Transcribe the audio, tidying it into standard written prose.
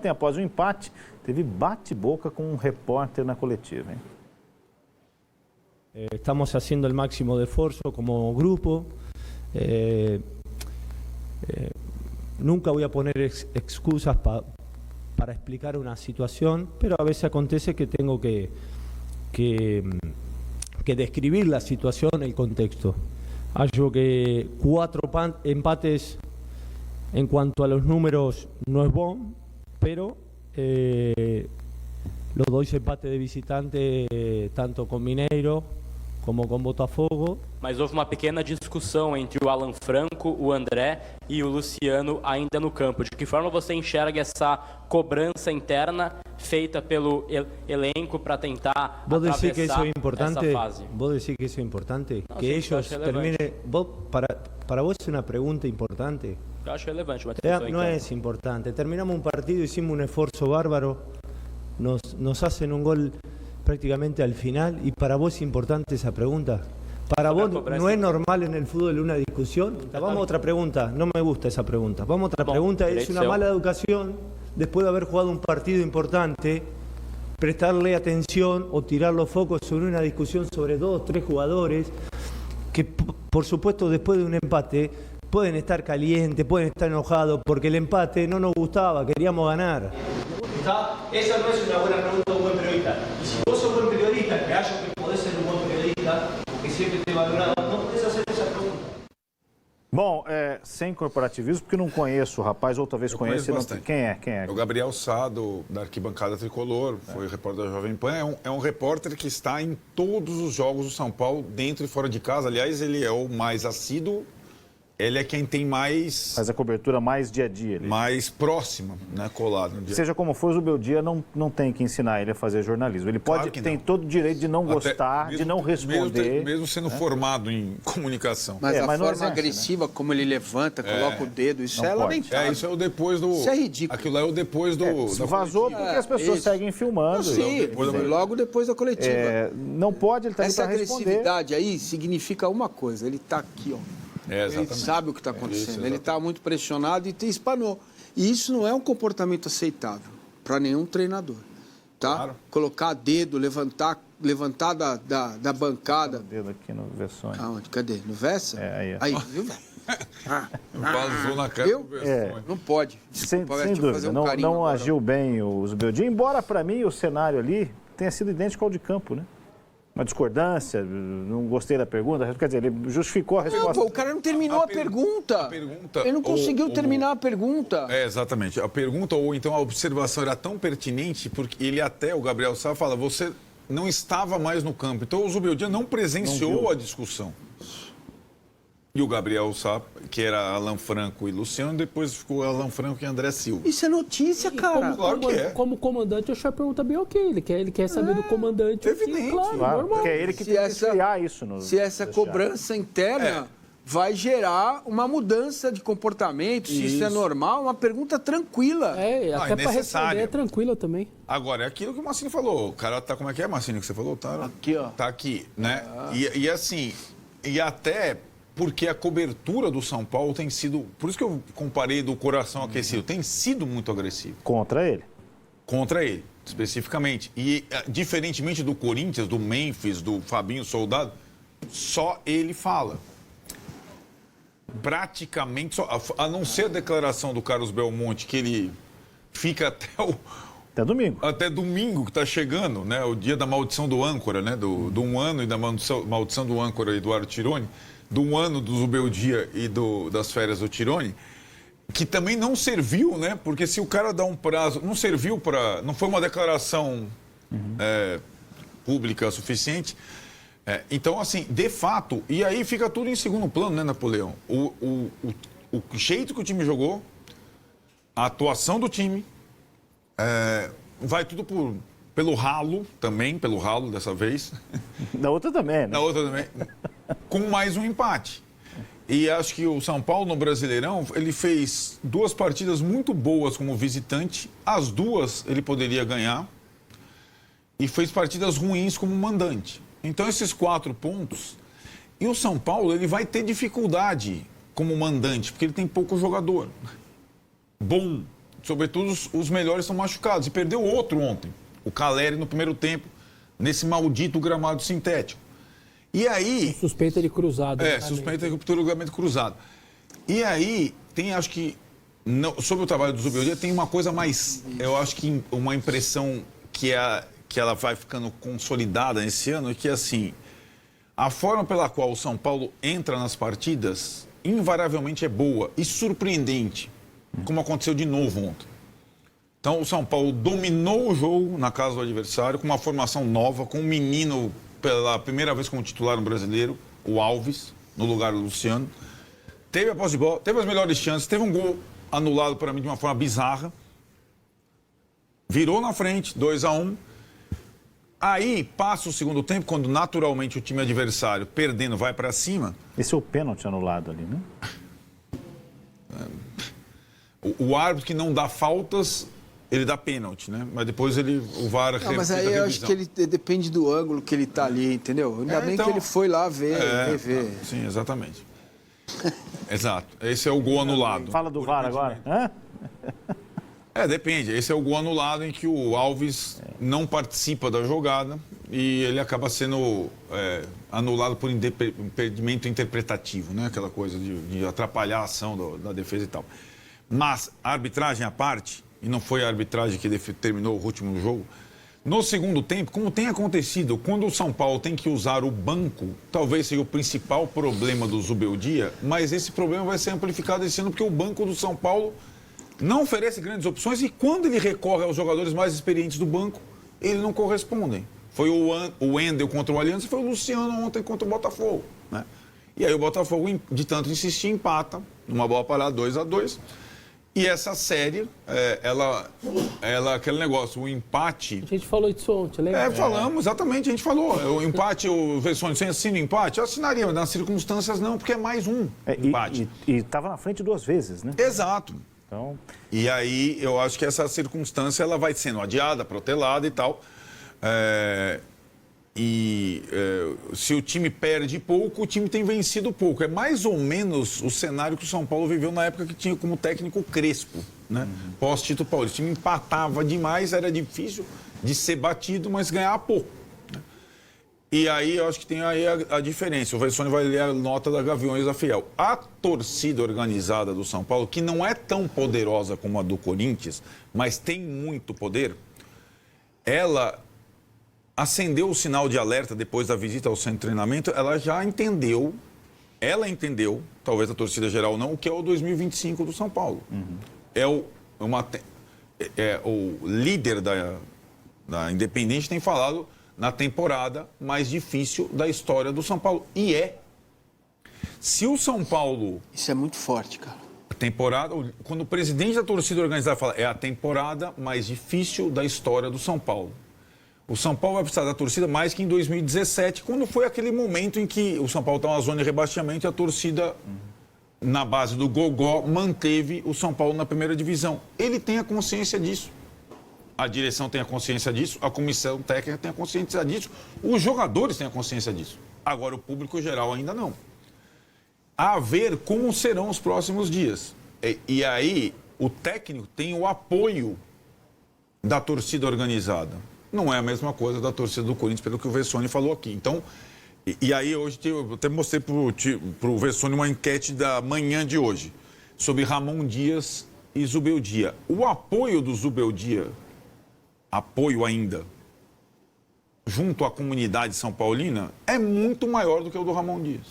ontem, após o empate, teve bate-boca com um repórter na coletiva, hein? Estamos haciendo el máximo de esfuerzo como grupo. Nunca voy a poner excusas para explicar una situación, pero a veces acontece que tengo que describir la situación, el contexto. Hallo que 4 empates en cuanto a los números no es bueno, pero los 2 empates de visitante, tanto con Mineiro como com Botafogo. Mas houve uma pequena discussão entre o Alan Franco, o André e o Luciano ainda no campo. De que forma você enxerga essa cobrança interna feita pelo elenco para tentar atravessar essa fase? ¿Vos decís que eso es importante? No, que sí, ellos terminen... Para vos es una pregunta importante. Eu acho relevante uma No es importante. Terminamos un partido, hicimos un esfuerzo bárbaro, nos hacen un gol prácticamente al final, y para vos es importante esa pregunta. Para vos no es normal en el fútbol una discusión. Vamos a otra pregunta, no me gusta esa pregunta. Vamos a otra pregunta, es una mala educación después de haber jugado un partido importante, prestarle atención o tirar los focos sobre una discusión sobre 2, 3 jugadores que por supuesto después de un empate pueden estar calientes, pueden estar enojados porque el empate no nos gustaba, queríamos ganar. Esa no es una buena pregunta de un buen periodista. Y si vos sos buen periodista, que hallo que podés ser un buen periodista, porque siempre te he valorado, no podés hacer essa pergunta. Bom, sem corporativismo, porque não conheço o rapaz, outra vez conheço. Quem é? É o Gabriel Sá, da Arquibancada Tricolor, foi repórter da Jovem Pan. É um repórter que está em todos os jogos do São Paulo, dentro e fora de casa. Aliás, ele é o mais assíduo. Ele é quem tem mais... Faz a cobertura mais dia a dia. Mais próxima, né, colado. Seja como for, o Zubeldia não tem que ensinar ele a fazer jornalismo. Ele pode, tem todo o direito de não gostar, de não responder. Mesmo sendo formado em comunicação. Mas a forma exerce, agressiva, como ele levanta, coloca o dedo, isso é lamentável. Isso é o depois do... Isso é ridículo. Aquilo é o depois do... Vazou porque as pessoas seguem filmando. Sim, logo depois da coletiva. Não pode, ele está aí para responder. Essa agressividade aí significa uma coisa, ele está aqui, ó. Ele sabe o que está acontecendo, ele está muito pressionado e espanou. E isso não é um comportamento aceitável para nenhum treinador. Tá? Claro. Colocar dedo, levantar da bancada. O dedo aqui no Vessone. Aonde? Cadê? No Vessa? Aí, viu, velho? Vazou na cara do Vessone. Não pode. Sem dúvida, não agiu bem o Zubeldia, embora para mim o cenário ali tenha sido idêntico ao de campo, né? Uma discordância, não gostei da pergunta, quer dizer, ele justificou a resposta. Não, o cara não terminou a pergunta. Ele não conseguiu terminar a pergunta. Exatamente. A pergunta, ou então a observação era tão pertinente, porque ele até, o Gabriel Sá, fala, você não estava mais no campo. Então o Zubeldia não presenciou a discussão. E o Gabriel Sá, que era Alan Franco e Luciano, depois ficou Alan Franco e André Silva. Isso é notícia, cara. Claro que é. Como comandante, eu acho a pergunta bem ok. Ele quer saber do comandante. Evidente. Claro, normal. Porque é ele que tem que criar isso. Se essa cobrança interna vai gerar uma mudança de comportamento, se isso é normal, uma pergunta tranquila. Até para responder é tranquila também. Agora, é aquilo que o Marcinho falou. O cara tá, como é que é, Marcinho, que você falou? Tá aqui, ó. Tá aqui, né? E assim, e até... Porque a cobertura do São Paulo tem sido... Por isso que eu comparei do coração aquecido. Tem sido muito agressivo. Contra ele? Contra ele, especificamente. E, diferentemente do Corinthians, do Memphis, do Fabinho Soldado, só ele fala. Praticamente só. A não ser a declaração do Carlos Belmonte, que ele fica até domingo. Até domingo, que está chegando, né? O dia da maldição do âncora, né? Do 1 ano e da maldição do âncora Eduardo Tironi. Do 1 ano do Zubeldia e das férias do Tironi, que também não serviu, né? Porque se o cara dá um prazo, não serviu para... Não foi uma declaração pública suficiente. Então, assim, de fato, e aí fica tudo em segundo plano, né, Napoleão? O jeito que o time jogou, a atuação do time, vai tudo pelo ralo também, pelo ralo dessa vez. Da outra também, né? Da outra também. Com mais um empate. E acho que o São Paulo, no Brasileirão, ele fez 2 partidas muito boas como visitante. As 2 ele poderia ganhar. E fez partidas ruins como mandante. Então, esses 4 pontos... E o São Paulo, ele vai ter dificuldade como mandante, porque ele tem pouco jogador bom sobretudo os melhores estão machucados. E perdeu outro ontem, o Caleri no primeiro tempo, nesse maldito gramado sintético. E aí... Suspeita de cruzado. Suspeita de ruptura do ligamento cruzado. E aí, tem, acho que, sobre o trabalho do Zubeldia, tem uma coisa mais, eu acho que uma impressão que ela vai ficando consolidada nesse ano, é que, assim, a forma pela qual o São Paulo entra nas partidas, invariavelmente é boa e surpreendente, como aconteceu de novo ontem. Então, o São Paulo dominou o jogo na casa do adversário, com uma formação nova, com um menino, pela primeira vez como titular no Brasileiro, o Alves, no lugar do Luciano. Teve a posse de bola, teve as melhores chances, teve um gol anulado para mim de uma forma bizarra. Virou na frente, 2-1. Aí, passa o segundo tempo, quando naturalmente o time adversário, perdendo, vai para cima. Esse é o pênalti anulado ali, né? O árbitro que não dá faltas, ele dá pênalti, né? Mas depois o VAR... Não, mas aí eu acho que ele depende do ângulo que ele está ali, entendeu? Ainda bem então, que ele foi lá rever. Sim, exatamente. Exato. Esse é o gol anulado. Fala do VAR agora. Hã? Depende. Esse é o gol anulado em que o Alves não participa da jogada e ele acaba sendo anulado por impedimento interpretativo, né? Aquela coisa de atrapalhar a ação da defesa e tal. Mas a arbitragem à parte, e não foi a arbitragem que terminou o último jogo, no segundo tempo, como tem acontecido, quando o São Paulo tem que usar o banco, talvez seja o principal problema do Zubeldia, mas esse problema vai ser amplificado esse ano porque o banco do São Paulo não oferece grandes opções e quando ele recorre aos jogadores mais experientes do banco, eles não correspondem. Foi o Wendel contra o Aliança e foi o Luciano ontem contra o Botafogo, né? E aí o Botafogo, de tanto insistir, empata, numa bola parada, 2-2. E essa série, aquele negócio, o empate... A gente falou isso ontem, lembra? Falamos, exatamente, a gente falou. O empate, o Vessone, você assina o empate? Eu assinaria, mas nas circunstâncias não, porque é mais um empate. E estava na frente 2 vezes, né? Exato. Então... E aí, eu acho que essa circunstância, ela vai sendo adiada, protelada e tal. Se o time perde pouco, o time tem vencido pouco. É mais ou menos o cenário que o São Paulo viveu na época que tinha como técnico o Crespo, né? Pós-Tito Paulista. O time empatava demais, era difícil de ser batido, mas ganhava pouco, né? E aí eu acho que tem aí a diferença. O Vessone vai ler a nota da Gaviões da Fiel. A torcida organizada do São Paulo, que não é tão poderosa como a do Corinthians, mas tem muito poder, ela acendeu o sinal de alerta depois da visita ao centro de treinamento. Ela já entendeu, talvez a torcida geral não, o que é o 2025 do São Paulo. O líder da Independente tem falado na temporada mais difícil da história do São Paulo. E se o São Paulo... Isso é muito forte, cara. Quando o presidente da torcida organizada fala, é a temporada mais difícil da história do São Paulo. O São Paulo vai precisar da torcida mais que em 2017, quando foi aquele momento em que o São Paulo estava na zona de rebaixamento e a torcida, na base do gogó, manteve o São Paulo na primeira divisão. Ele tem a consciência disso. A direção tem a consciência disso, a comissão técnica tem a consciência disso, os jogadores têm a consciência disso. Agora, o público geral ainda não. A ver como serão os próximos dias. E aí, o técnico tem o apoio da torcida organizada. Não é a mesma coisa da torcida do Corinthians, pelo que o Vessone falou aqui. Então, e aí hoje eu até mostrei para o Vessone uma enquete da manhã de hoje, sobre Ramon Dias e Zubeldia. O apoio do Zubeldia, apoio ainda, junto à comunidade são paulina, é muito maior do que o do Ramon Dias.